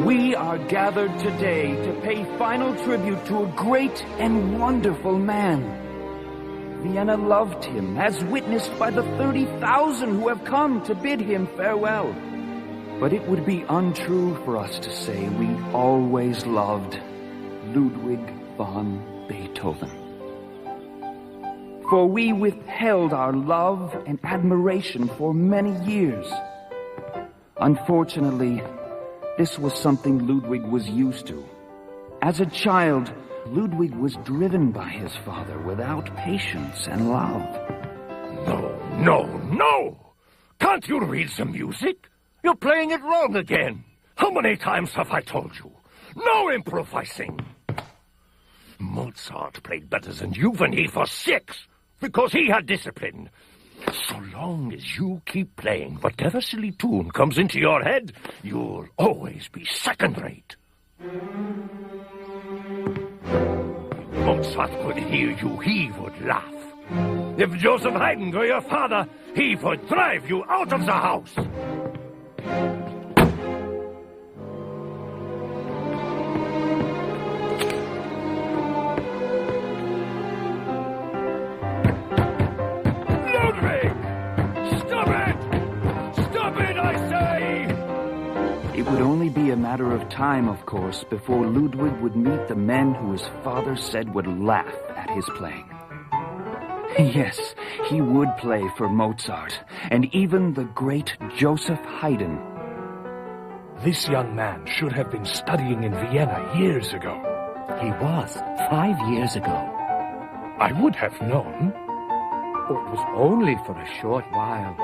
We are gathered today to pay final tribute to a great and wonderful man. Vienna loved him, as witnessed by the 30,000 who have come to bid him farewell. But it would be untrue for us to say we always loved Ludwig van Beethoven. For we withheld our love and admiration for many years. Unfortunately, this was something Ludwig was used to. As a child, Ludwig was driven by his father without patience and love. No! Can't you read the music? You're playing it wrong again. How many times have I told you? No improvising. Mozart played better than you when he was 6, because he had discipline. So long as you keep playing whatever silly tune comes into your head, you'll always be second-rate. If Mozart could hear you, he would laugh. If Joseph Haydn were your father, he would drive you out of the house. It would only be a matter of time, of course, before Ludwig would meet the men who his father said would laugh at his playing. Yes, he would play for Mozart, and even the great Joseph Haydn. This young man should have been studying in Vienna years ago. He was, 5 years ago. I would have known. It was only for a short while.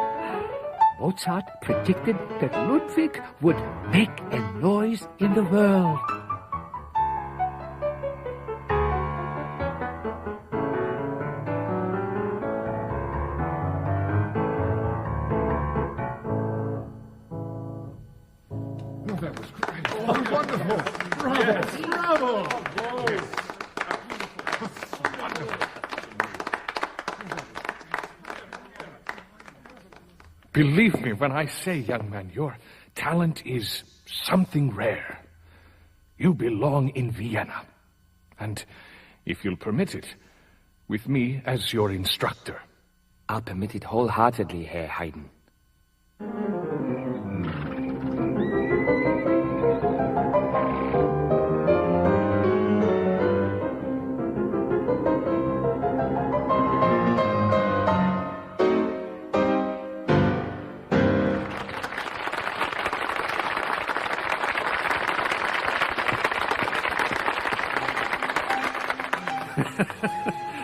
Mozart predicted that Ludwig would make a noise in the world. Oh, that was great. Oh, wonderful. Bravo. Yes. Bravo. Believe me when I say, young man, your talent is something rare. You belong in Vienna. And, if you'll permit it, with me as your instructor. I'll permit it wholeheartedly, Herr Haydn.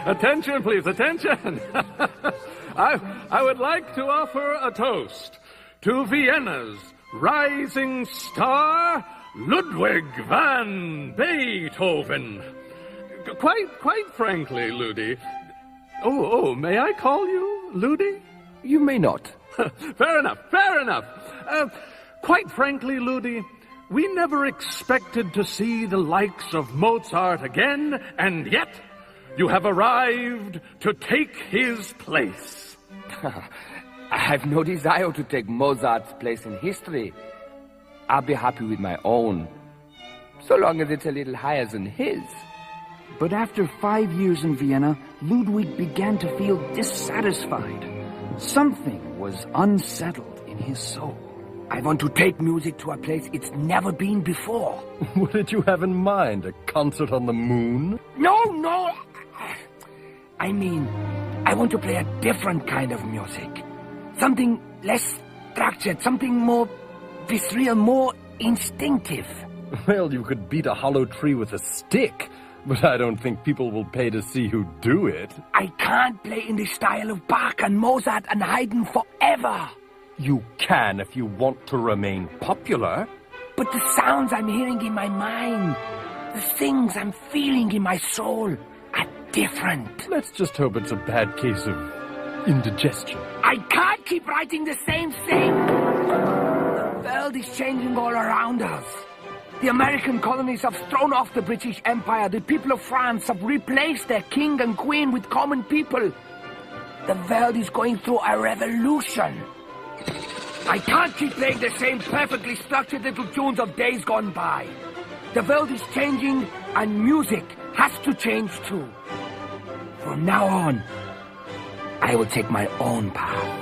Attention, please, attention. I would like to offer a toast to Vienna's rising star, Ludwig van Beethoven. Quite frankly, Ludi. Oh, may I call you Ludi? You may not. Fair enough. Quite frankly, Ludi, we never expected to see the likes of Mozart again, and yet you have arrived to take his place. I have no desire to take Mozart's place in history. I'll be happy with my own, so long as it's a little higher than his. But after 5 years in Vienna, Ludwig began to feel dissatisfied. Something was unsettled in his soul. I want to take music to a place it's never been before. What did you have in mind? A concert on the moon? No. I mean, I want to play a different kind of music. Something less structured, something more visceral, more instinctive. Well, you could beat a hollow tree with a stick, but I don't think people will pay to see you do it. I can't play in the style of Bach and Mozart and Haydn forever. You can if you want to remain popular. But the sounds I'm hearing in my mind, the things I'm feeling in my soul are different. Let's just hope it's a bad case of indigestion. I can't keep writing the same thing. The world is changing all around us. The American colonies have thrown off the British Empire. The people of France have replaced their king and queen with common people. The world is going through a revolution. I can't keep playing the same perfectly structured little tunes of days gone by. The world is changing, and music has to change too. From now on, I will take my own path.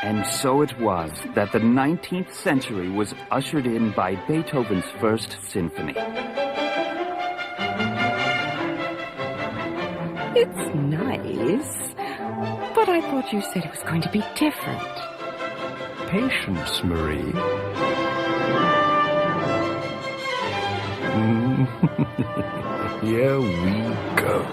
And so it was that the 19th century was ushered in by Beethoven's First Symphony. It's nice, but I thought you said it was going to be different. Patience, Marie. Here we go.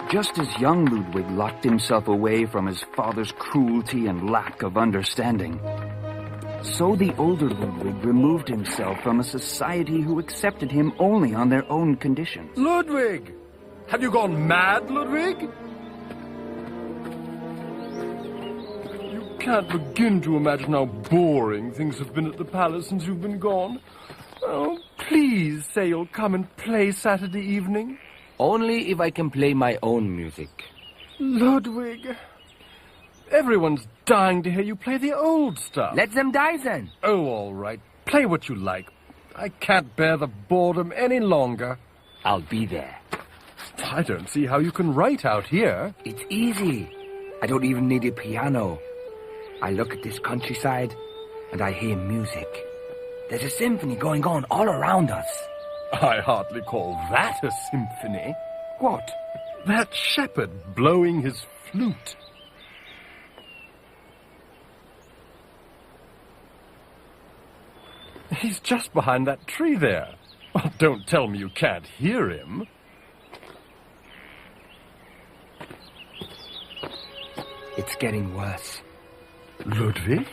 Just as young Ludwig locked himself away from his father's cruelty and lack of understanding, so the older Ludwig removed himself from a society who accepted him only on their own conditions. Ludwig! Have you gone mad, Ludwig? You can't begin to imagine how boring things have been at the palace since you've been gone. Oh, please say you'll come and play Saturday evening. Only if I can play my own music. Ludwig, everyone's dying to hear you play the old stuff. Let them die then. Oh, all right. Play what you like. I can't bear the boredom any longer. I'll be there. I don't see how you can write out here. It's easy. I don't even need a piano. I look at this countryside and I hear music. There's a symphony going on all around us. I hardly call that a symphony. What? That shepherd blowing his flute. He's just behind that tree there. Oh, don't tell me you can't hear him. It's getting worse. Ludwig?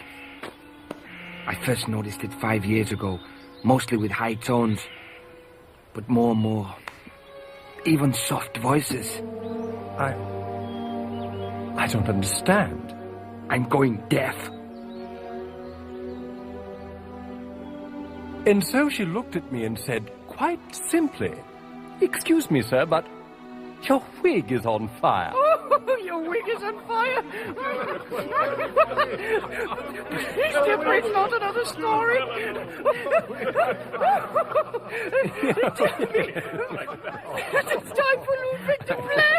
I first noticed it 5 years ago, mostly with high tones. But more and more, even soft voices. I don't understand. I'm going deaf. And so she looked at me and said, quite simply, "Excuse me, sir, but your wig is on fire." Oh, your wig is on fire. Please, dear, please, not another story. Tell me. It's time for Ludwig to play.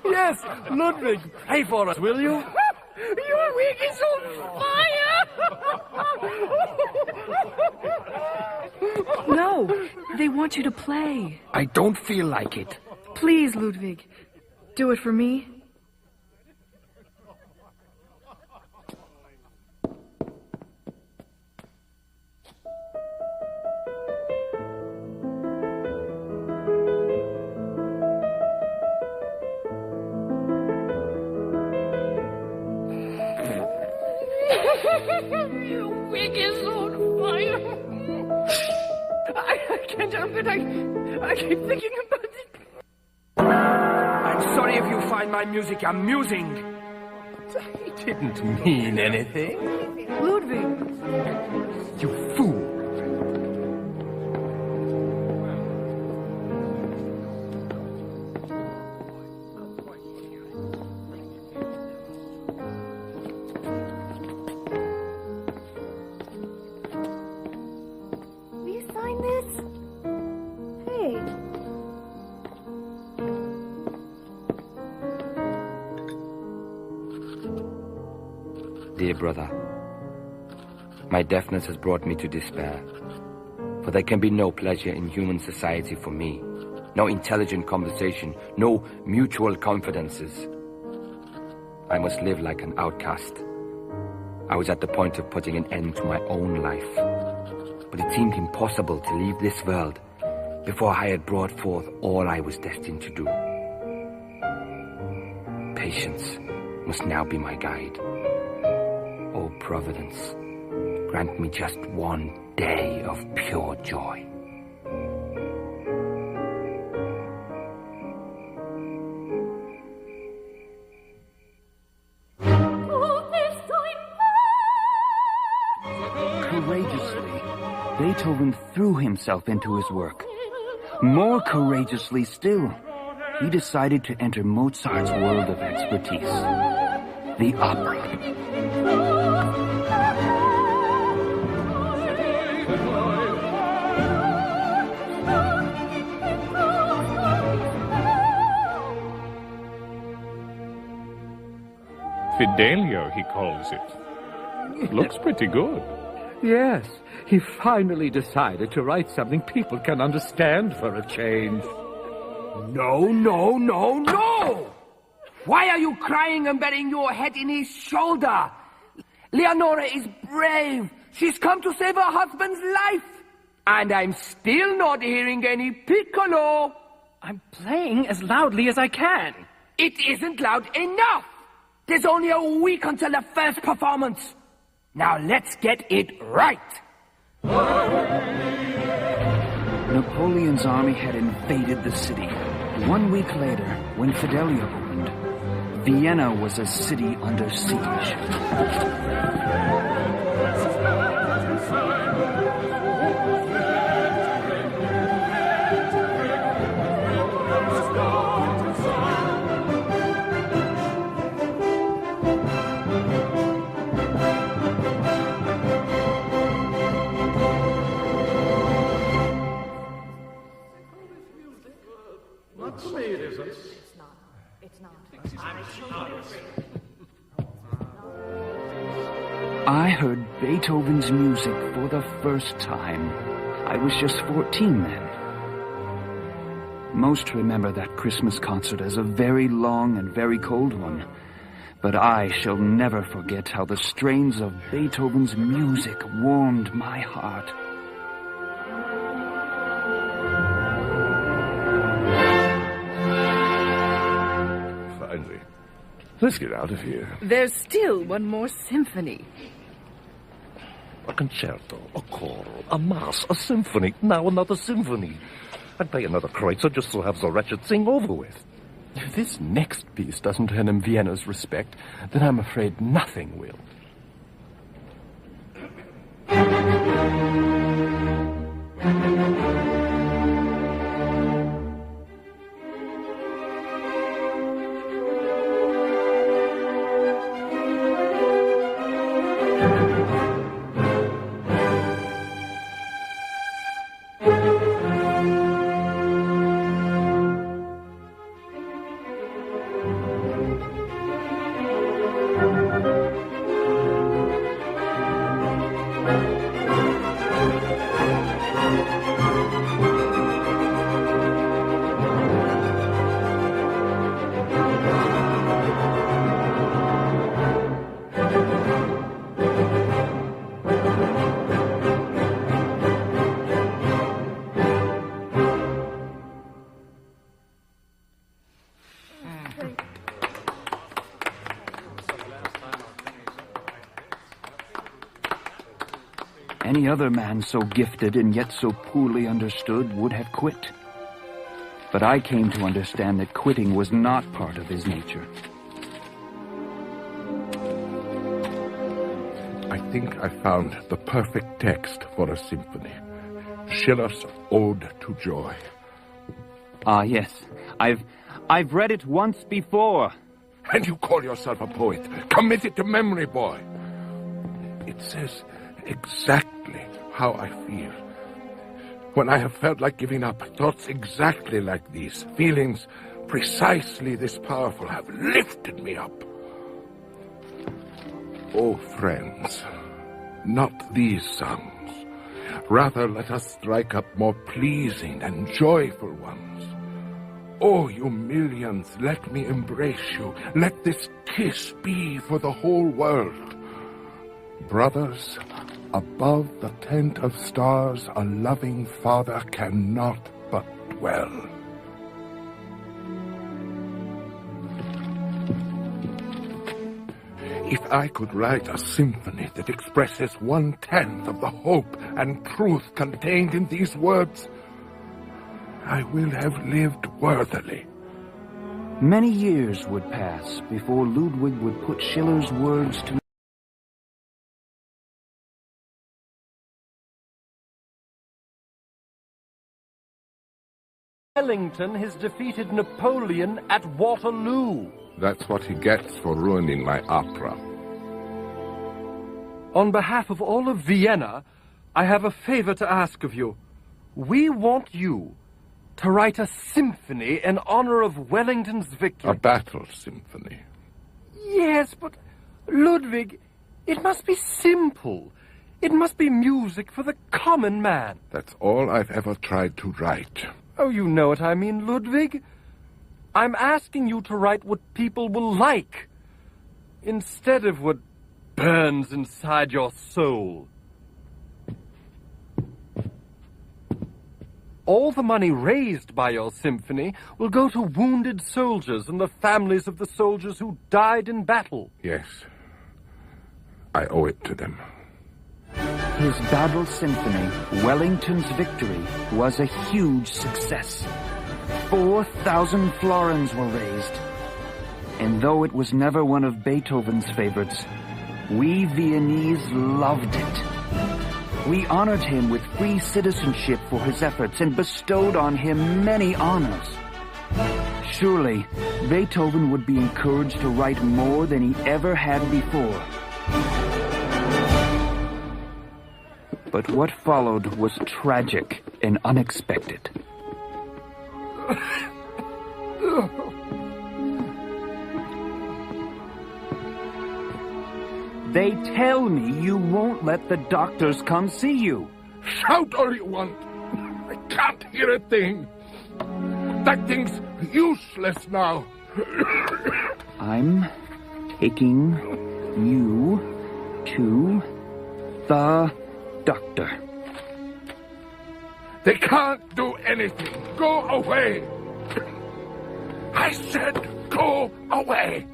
Yes, Ludwig, play for us, will you? Your wig is on fire. No, they want you to play. I don't feel like it. Please, Ludwig, do it for me. Your wig is on fire. I can't help it. I keep thinking about it. I'm sorry if you find my music amusing. It didn't mean anything. Ludwig. You fool. Will you sign this? Hey. Dear brother, My deafness has brought me to despair. For there can be no pleasure in human society for me. No intelligent conversation, no mutual confidences. I must live like an outcast. I was at the point of putting an end to my own life. But it seemed impossible to leave this world before I had brought forth all I was destined to do. Patience must now be my guide. O Providence, grant me just one day of pure joy. Courageously, Beethoven threw himself into his work. More courageously still, he decided to enter Mozart's world of expertise, the opera. Fidelio, he calls it. Looks pretty good. Yes, he finally decided to write something people can understand for a change. No, no, no, no! Why are you crying and burying your head in his shoulder? Leonora is brave. She's come to save her husband's life. And I'm still not hearing any piccolo. I'm playing as loudly as I can. It isn't loud enough. There's only a week until the first performance. Now let's get it right. Napoleon's army had invaded the city. 1 week later, when Fidelio opened, Vienna was a city under siege. I heard Beethoven's music for the first time. I was just 14 then. Most remember that Christmas concert as a very long and very cold one. But I shall never forget how the strains of Beethoven's music warmed my heart. Finally. Let's get out of here. There's still one more symphony. A concerto, a choral, a mass, a symphony, now another symphony. I'd pay another kreutzer just to have the wretched thing over with. If this next piece doesn't earn him Vienna's respect, then I'm afraid nothing will. Any other man so gifted and yet so poorly understood would have quit. But I came to understand that quitting was not part of his nature. I think I found the perfect text for a symphony. Schiller's Ode to Joy. Ah, yes. I've read it once before. And you call yourself a poet. Commit it to memory, boy. It says exactly how I feel. When I have felt like giving up, thoughts exactly like these, feelings precisely this powerful have lifted me up. Oh, friends, not these songs. Rather, let us strike up more pleasing and joyful ones. Oh, you millions, let me embrace you. Let this kiss be for the whole world. Brothers, above the tent of stars, a loving father cannot but dwell. If I could write a symphony that expresses 1/10 of the hope and truth contained in these words, I will have lived worthily. Many years would pass before Ludwig would put Schiller's words to Wellington has defeated Napoleon at Waterloo. That's what he gets for ruining my opera. On behalf of all of Vienna, I have a favor to ask of you. We want you to write a symphony in honor of Wellington's victory. A battle symphony. Yes, but Ludwig, it must be simple. It must be music for the common man. That's all I've ever tried to write. Oh, you know what I mean, Ludwig. I'm asking you to write what people will like, instead of what burns inside your soul. All the money raised by your symphony will go to wounded soldiers and the families of the soldiers who died in battle. Yes, I owe it to them. his Battle Symphony, Wellington's Victory, was a huge success. 4,000 florins were raised. And though it was never one of Beethoven's favorites, we Viennese loved it. We honored him with free citizenship for his efforts and bestowed on him many honors. Surely, Beethoven would be encouraged to write more than he ever had before. But what followed was tragic and unexpected. They tell me you won't let the doctors come see you. Shout all you want. I can't hear a thing. That thing's useless now. I'm taking you to the doctor. They can't do anything. Go away. I said go away.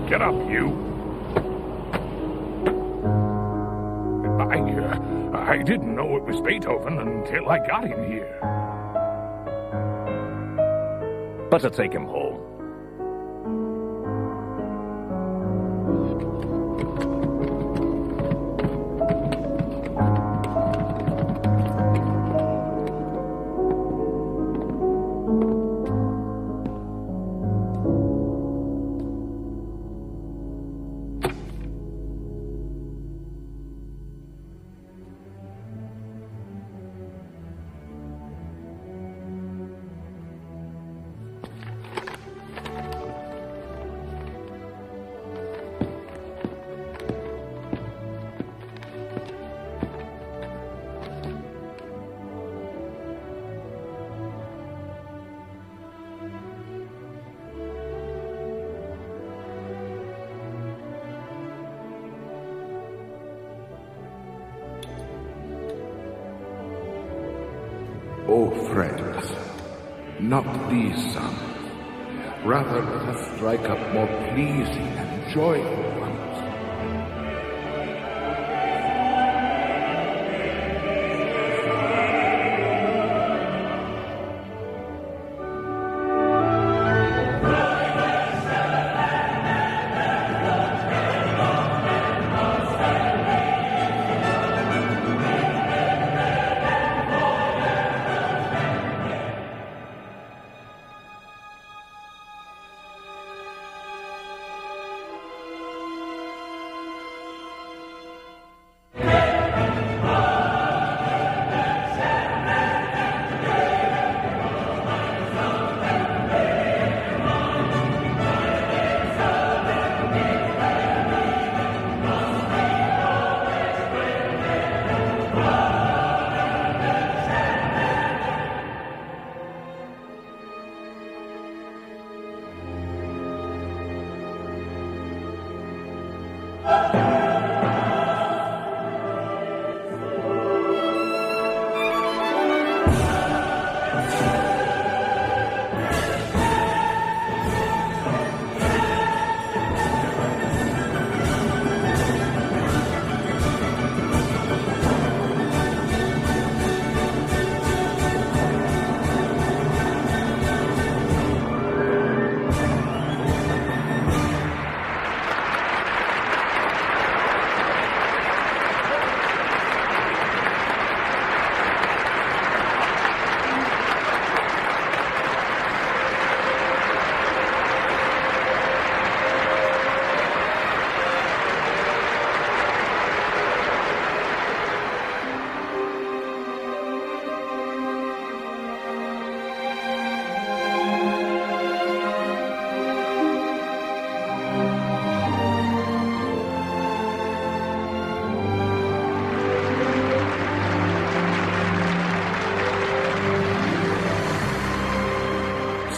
Get up, you. I didn't know it was Beethoven until I got in here. Better take him home. O friends, not these songs. Rather, let us strike up more pleasing and joyful ones.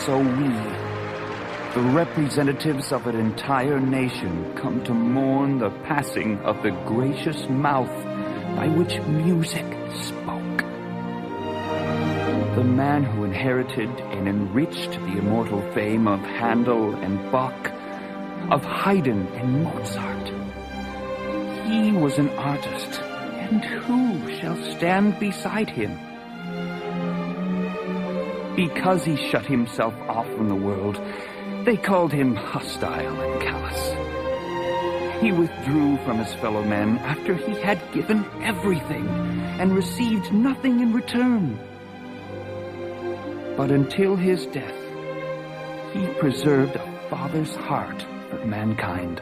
So we, the representatives of an entire nation, come to mourn the passing of the gracious mouth by which music spoke. The man who inherited and enriched the immortal fame of Handel and Bach, of Haydn and Mozart. He was an artist, and who shall stand beside him? Because he shut himself off from the world, they called him hostile and callous. He withdrew from his fellow men after he had given everything and received nothing in return. But until his death, he preserved a father's heart for mankind.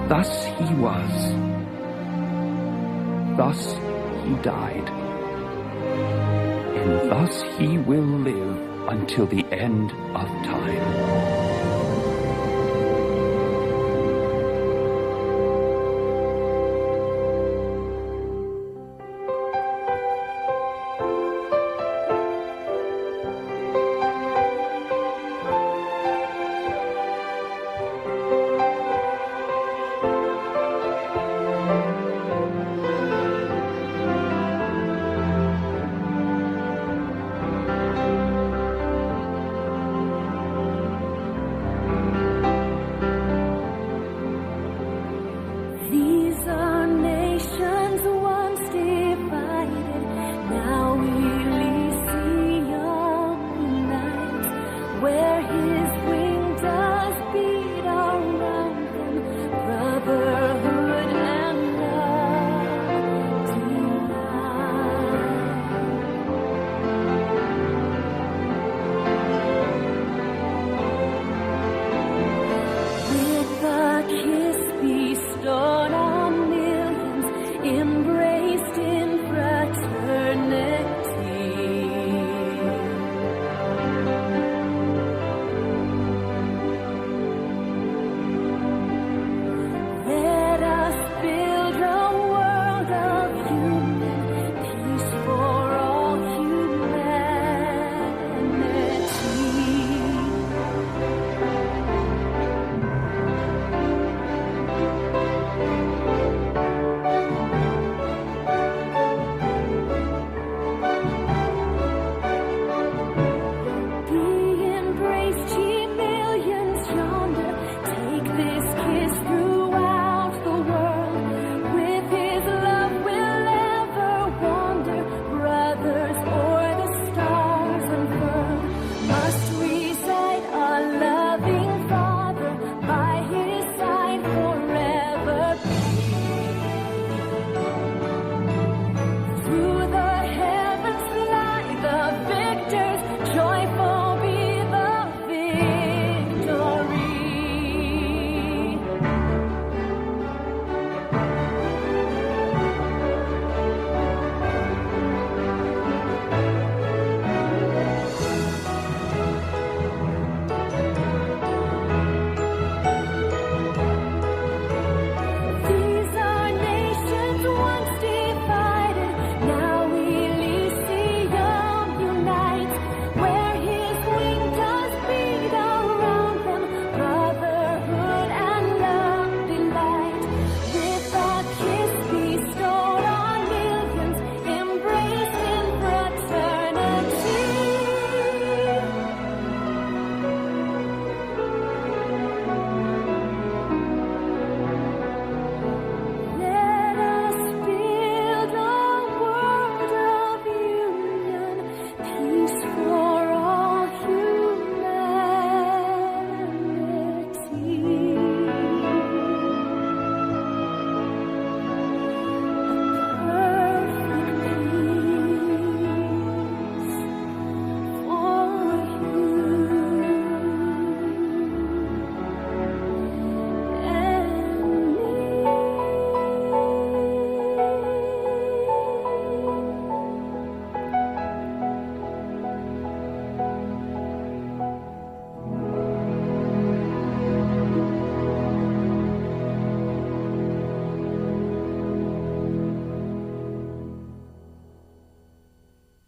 Thus he was. Thus he died. And thus he will live until the end of time.